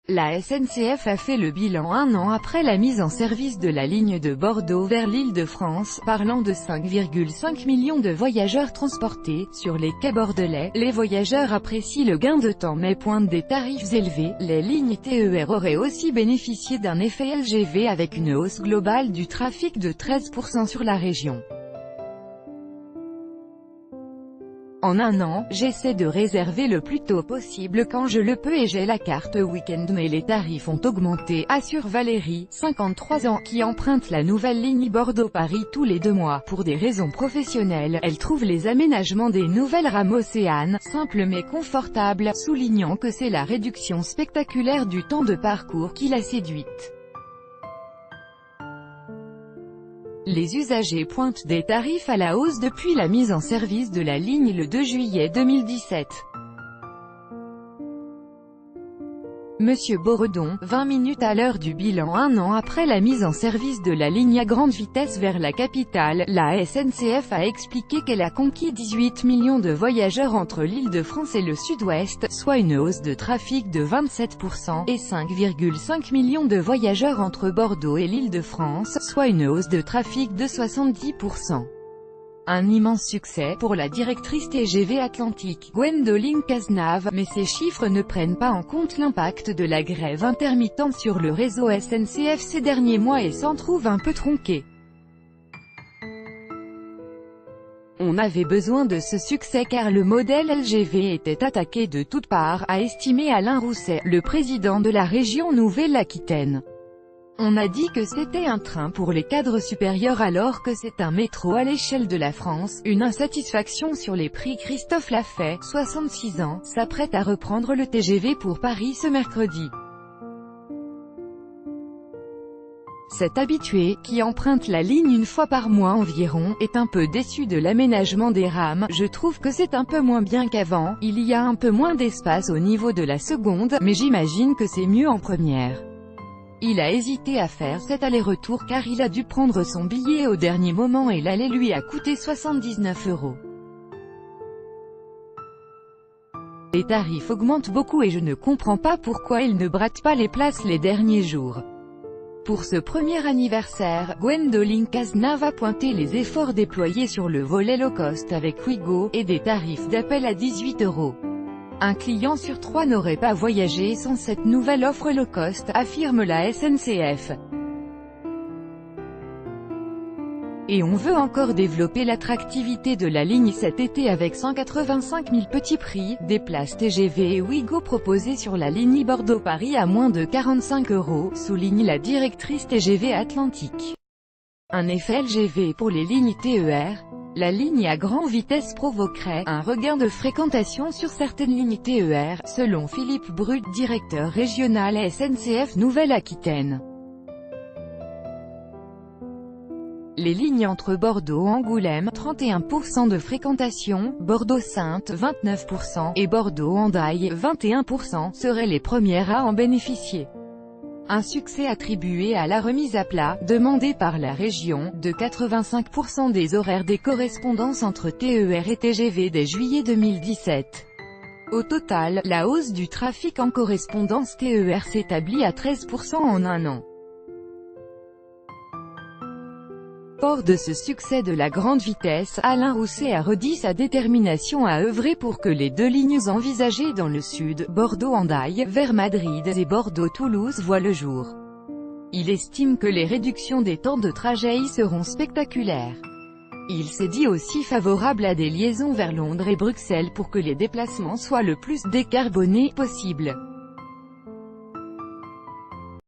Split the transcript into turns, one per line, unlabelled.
La SNCF a fait le bilan un an après la mise en service de la ligne de Bordeaux vers l'Île-de-France, parlant de 5,5 millions de voyageurs transportés. Sur les quais bordelais, les voyageurs apprécient le gain de temps mais pointent des tarifs élevés. Les lignes TER auraient aussi bénéficié d'un effet LGV avec une hausse globale du trafic de 13% sur la région. En un an, j'essaie de réserver le plus tôt possible quand je le peux et j'ai la carte week-end mais les tarifs ont augmenté, assure Valérie, 53 ans, qui emprunte la nouvelle ligne Bordeaux-Paris tous les 2 mois. Pour des raisons professionnelles, elle trouve les aménagements des nouvelles rames Océane simples mais confortables, soulignant que c'est la réduction spectaculaire du temps de parcours qui l'a séduite. Les usagers pointent des tarifs à la hausse depuis la mise en service de la ligne le 2 juillet 2017. Monsieur Boredon, 20 minutes à l'heure du bilan un an après la mise en service de la ligne à grande vitesse vers la capitale, la SNCF a expliqué qu'elle a conquis 18 millions de voyageurs entre l'Île-de-France et le Sud-Ouest, soit une hausse de trafic de 27%, et 5,5 millions de voyageurs entre Bordeaux et l'Île-de-France, soit une hausse de trafic de 70%. Un immense succès pour la directrice TGV Atlantique, Gwendoline Cazenave, mais ces chiffres ne prennent pas en compte l'impact de la grève intermittente sur le réseau SNCF ces derniers mois et s'en trouve un peu tronqué. On avait besoin de ce succès car le modèle LGV était attaqué de toutes parts, a estimé Alain Rousset, le président de la région Nouvelle-Aquitaine. On a dit que c'était un train pour les cadres supérieurs alors que c'est un métro à l'échelle de la France. Une insatisfaction sur les prix. Christophe Lafay, 66 ans, s'apprête à reprendre le TGV pour Paris ce mercredi. Cet habitué, qui emprunte la ligne une fois par mois environ, est un peu déçu de l'aménagement des rames. Je trouve que c'est un peu moins bien qu'avant, il y a un peu moins d'espace au niveau de la seconde, mais j'imagine que c'est mieux en première. Il a hésité à faire cet aller-retour car il a dû prendre son billet au dernier moment et l'aller lui a coûté 79 €. Les tarifs augmentent beaucoup et je ne comprends pas pourquoi ils ne bradent pas les places les derniers jours. Pour ce premier anniversaire, Gwendoline Cazenave a pointé les efforts déployés sur le volet low-cost avec Ouigo, et des tarifs d'appel à 18 €. Un client sur 3 n'aurait pas voyagé sans cette nouvelle offre low-cost, affirme la SNCF. Et on veut encore développer l'attractivité de la ligne cet été avec 185 000 petits prix, des places TGV et Ouigo proposées sur la ligne Bordeaux-Paris à moins de 45 €, souligne la directrice TGV Atlantique. Un effet LGV pour les lignes TER. La ligne à grande vitesse provoquerait un regain de fréquentation sur certaines lignes TER, selon Philippe Brut, directeur régional SNCF Nouvelle-Aquitaine. Les lignes entre Bordeaux-Angoulême, 31% de fréquentation, Bordeaux-Saintes, 29%, et Bordeaux-Hendaye, 21%, seraient les premières à en bénéficier. Un succès attribué à la remise à plat, demandée par la région, de 85% des horaires des correspondances entre TER et TGV dès juillet 2017. Au total, la hausse du trafic en correspondance TER s'établit à 13% en un an. Fort de ce succès de la grande vitesse, Alain Rousset a redit sa détermination à œuvrer pour que les 2 lignes envisagées dans le sud, Bordeaux-Hendaye, vers Madrid, et Bordeaux-Toulouse voient le jour. Il estime que les réductions des temps de trajet y seront spectaculaires. Il s'est dit aussi favorable à des liaisons vers Londres et Bruxelles pour que les déplacements soient le plus décarbonés possible.